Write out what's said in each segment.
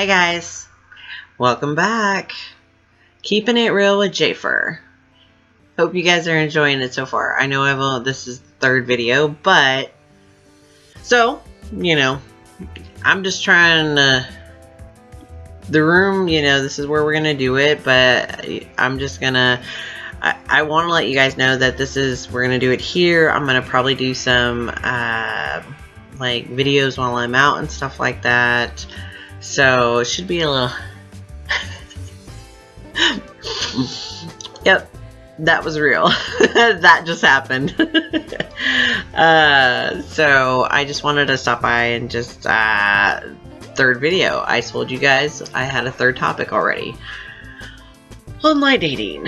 Hey guys, welcome back. Keeping it real with Jfer. Hope you guys are enjoying it so far. I know this is the third video, but so, I'm just trying to, the room, this is where we're going to do it, but I'm just going to, I want to let you guys know that we're going to do it here. I'm going to probably do some, like videos while I'm out and stuff like that. So it should be a little yep, that was real. That just happened. So I just wanted to stop by and just third video. I told you guys I had a third topic already. Online dating.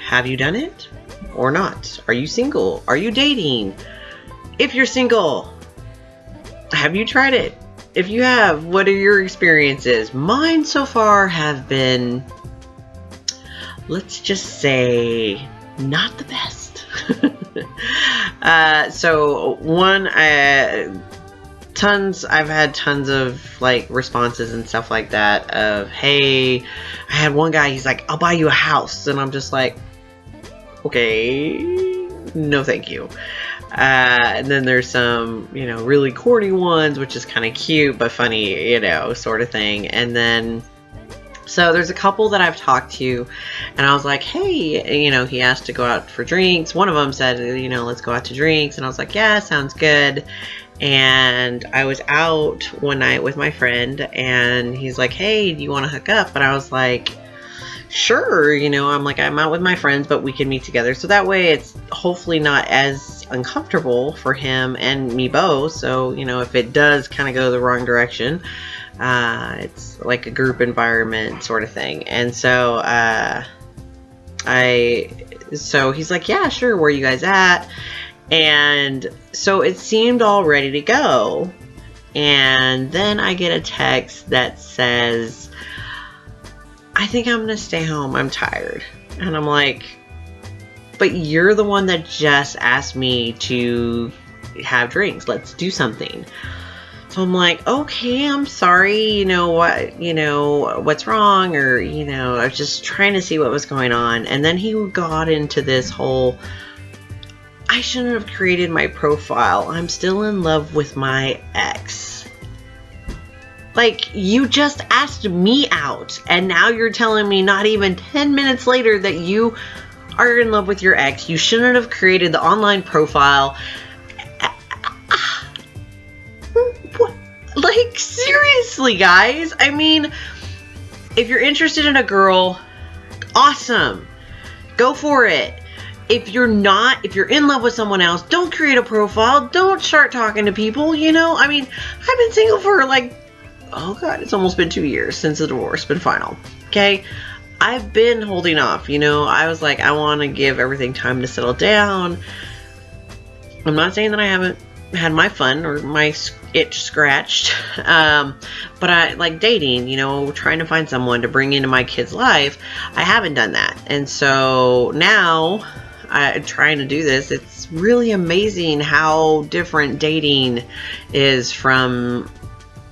Have you done it or not? Are you single? Are you dating? If you're single, have you tried it? If you have, what are your experiences? Mine so far have been, let's just say, not the best. So one, I've had tons of like responses and stuff like that of, hey, I had one guy, he's like, I'll buy you a house. And I'm just like, okay, no thank you. And then there's some, really corny ones, which is kind of cute, but funny, sort of thing. And then, so there's a couple that I've talked to, and I was like, hey, he asked to go out for drinks. One of them said, let's go out to drinks. And I was like, yeah, sounds good. And I was out one night with my friend, and he's like, hey, do you want to hook up? And I was like, sure, I'm like, I'm out with my friends, but we can meet together. So that way it's hopefully not as uncomfortable for him and me both. So, if it does kind of go the wrong direction, it's like a group environment sort of thing. And so, so he's like, yeah, sure, where are you guys at? And so it seemed all ready to go. And then I get a text that says, I think I'm gonna stay home, I'm tired. And I'm like, but you're the one that just asked me to have drinks, let's do something. So I'm like, okay, I'm sorry, what's wrong? Or, I was just trying to see what was going on. And then he got into this whole, I shouldn't have created my profile, I'm still in love with my ex. Like, you just asked me out, and now you're telling me not even 10 minutes later that you are in love with your ex. You shouldn't have created the online profile. Like, seriously, guys. I mean, if you're interested in a girl, awesome. Go for it. If you're not, if you're in love with someone else, don't create a profile. Don't start talking to people, I mean, I've been single for like, oh god, it's almost been 2 years since the divorce been final. Okay, I've been holding off. I was like, I want to give everything time to settle down. I'm not saying that I haven't had my fun or my itch scratched, but I like dating, trying to find someone to bring into my kid's life. I haven't done that, and so now I'm trying to do this. It's really amazing how different dating is from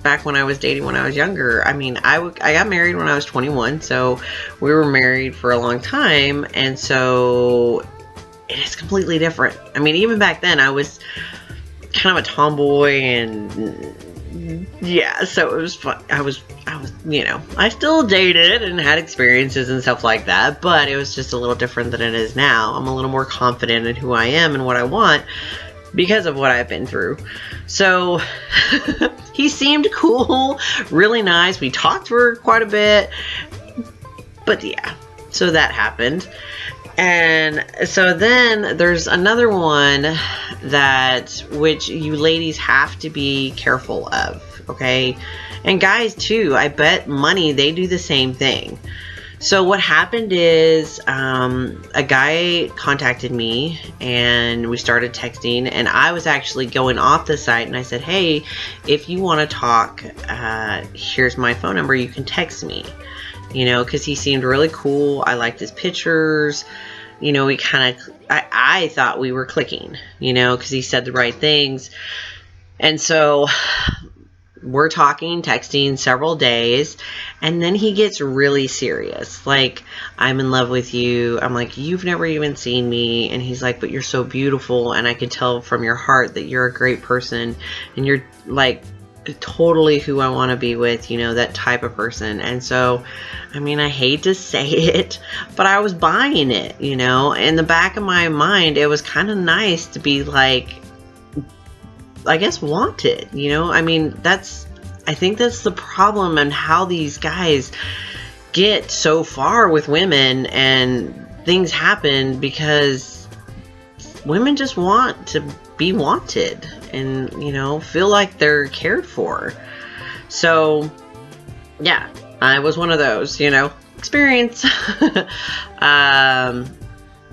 back when I was dating when I was younger. I mean, I got married when I was 21, so we were married for a long time, and so it is completely different. I mean, even back then I was kind of a tomboy, and yeah, so it was fun. I was I still dated and had experiences and stuff like that, but it was just a little different than it is now. I'm a little more confident in who I am and what I want because of what I've been through. So he seemed cool, really nice. We talked for quite a bit, but yeah, so that happened. And so then there's another one which you ladies have to be careful of, okay? And guys too, I bet money, they do the same thing. So what happened is a guy contacted me and we started texting, and I was actually going off the site, and I said, hey, if you want to talk, here's my phone number, you can text me, because he seemed really cool. I liked his pictures. We kind of, I thought we were clicking, because he said the right things. And so we're talking, texting several days, and then he gets really serious. Like, I'm in love with you. I'm like, you've never even seen me. And he's like, but you're so beautiful, and I can tell from your heart that you're a great person, and you're like totally who I want to be with, you know, that type of person. And so, I mean, I hate to say it, but I was buying it, you know. In the back of my mind, it was kind of nice to be like, I guess, wanted, you know. I mean, I think that's the problem, and how these guys get so far with women, and things happen because women just want to be wanted and, you know, feel like they're cared for. So yeah, I was one of those, you know, experience.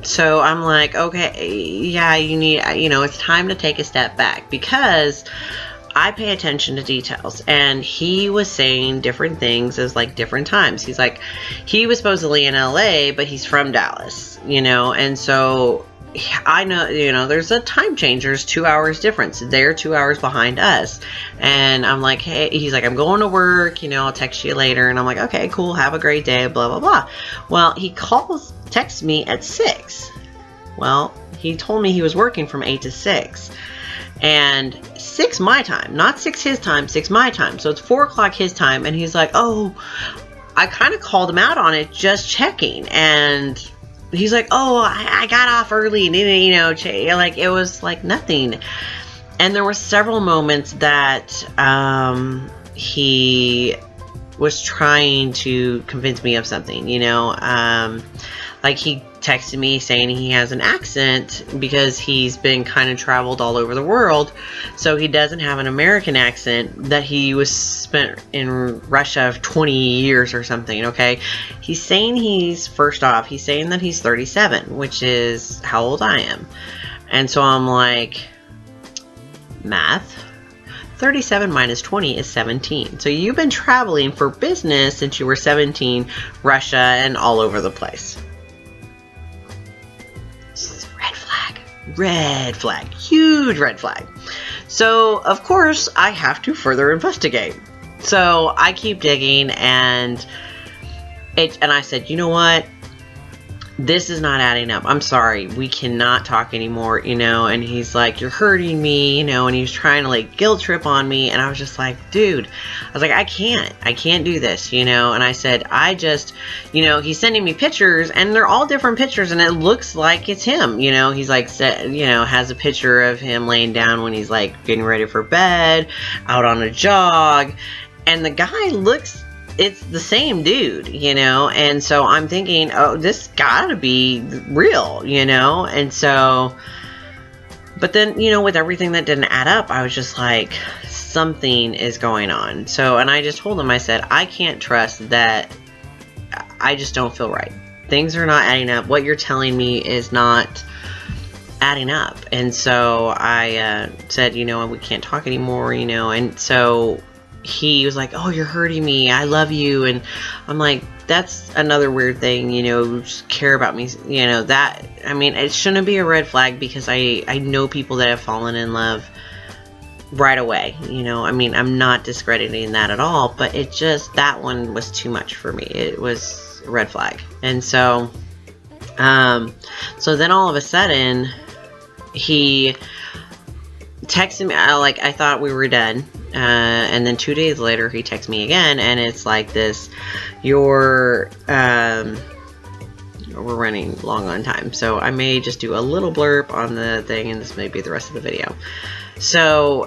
So I'm like, okay, yeah, you need, you know, it's time to take a step back, because I pay attention to details, and he was saying different things as like different times. He's like, he was supposedly in LA, but he's from Dallas, you know, and so I know, you know, there's a time change. There's 2 hours difference. They're 2 hours behind us. And I'm like, hey, he's like, I'm going to work, you know, I'll text you later. And I'm like, okay, cool. Have a great day, blah, blah, blah. Well, he texts me at 6. Well, he told me he was working from 8 to 6. And 6 my time, not 6 his time, 6 my time. So it's 4 o'clock his time. And he's like, oh, I kind of called him out on it, just checking. And he's like, oh, I got off early, you know, like, it was like nothing. And there were several moments that he was trying to convince me of something, you know, like he texted me saying he has an accent because he's been kind of traveled all over the world, so he doesn't have an American accent, that he was spent in Russia 20 years or something. Okay, he's saying first off, he's saying that he's 37, which is how old I am. And so I'm like, math, 37 minus 20 is 17. So you've been traveling for business since you were 17, Russia, and all over the place. Red flag, huge red flag. So of course I have to further investigate. So I keep digging, and I said, you know what? This is not adding up. I'm sorry, we cannot talk anymore, you know. And he's like, you're hurting me, you know, and he was trying to like guilt trip on me, and I was just like, dude, I was like, I can't do this, you know. And I said, I just, you know, he's sending me pictures, and they're all different pictures, and it looks like it's him, you know. He's like, you know, has a picture of him laying down when he's like getting ready for bed, out on a jog, and the guy looks, it's the same dude, you know. And so I'm thinking, oh, this gotta be real, you know. And so, but then, you know, with everything that didn't add up, I was just like, something is going on. So, and I just told him, I said, I can't trust that. I just don't feel right. Things are not adding up. What you're telling me is not adding up. And so I said, you know, we can't talk anymore, you know. And so he was like, oh, you're hurting me, I love you. And I'm like, that's another weird thing, you know, just care about me, you know. That, I mean, it shouldn't be a red flag, because I know people that have fallen in love right away, you know. I mean, I'm not discrediting that at all, but it just, that one was too much for me. It was a red flag. And so so then all of a sudden he texted me, I thought we were done. And then 2 days later, he texts me again, and it's like this, we're running long on time, so I may just do a little blurb on the thing, and this may be the rest of the video. So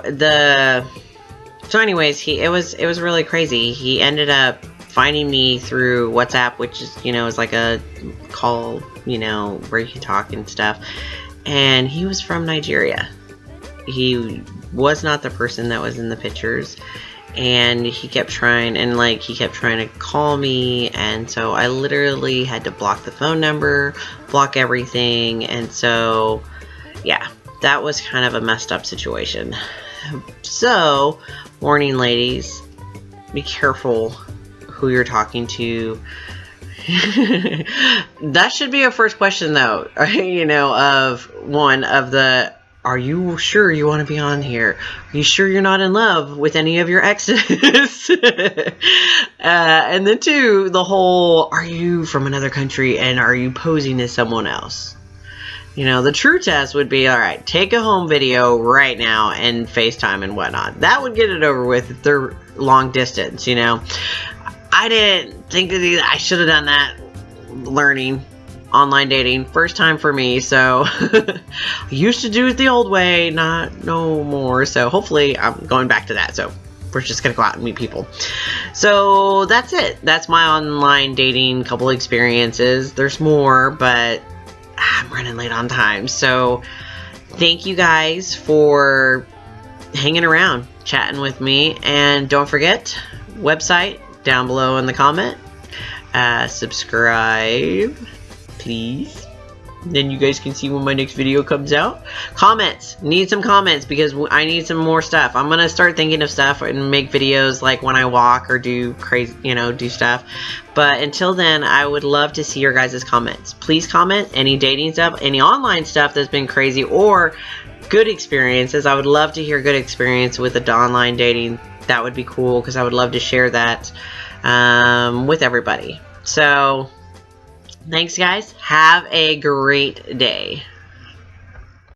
anyways, it was really crazy. He ended up finding me through WhatsApp, which is, you know, is like a call, you know, where you can talk and stuff. And he was from Nigeria. He was not the person that was in the pictures, and he kept trying, and like he kept trying to call me, and so I literally had to block the phone number, block everything. And so yeah, that was kind of a messed up situation. So warning, ladies, be careful who you're talking to. That should be a first question though, you know, of one of the, are you sure you want to be on here? Are you sure you're not in love with any of your exes? And then 2, the whole, are you from another country and are you posing as someone else? You know, the true test would be, all right, take a home video right now and FaceTime and whatnot. That would get it over with if they're long distance, you know. I didn't think that I should have done that learning online dating. First time for me, so I used to do it the old way, not no more. So hopefully I'm going back to that. So we're just going to go out and meet people. So that's it. That's my online dating couple experiences. There's more, but I'm running late on time. So thank you guys for hanging around, chatting with me. And don't forget, website down below in the comment. Subscribe, please. Then you guys can see when my next video comes out. Comments. Need some comments because I need some more stuff. I'm going to start thinking of stuff and make videos like when I walk or do crazy, you know, do stuff. But until then, I would love to see your guys' comments. Please comment any dating stuff, any online stuff that's been crazy or good experiences. I would love to hear good experience with the online dating. That would be cool because I would love to share that with everybody. So thanks guys. Have a great day.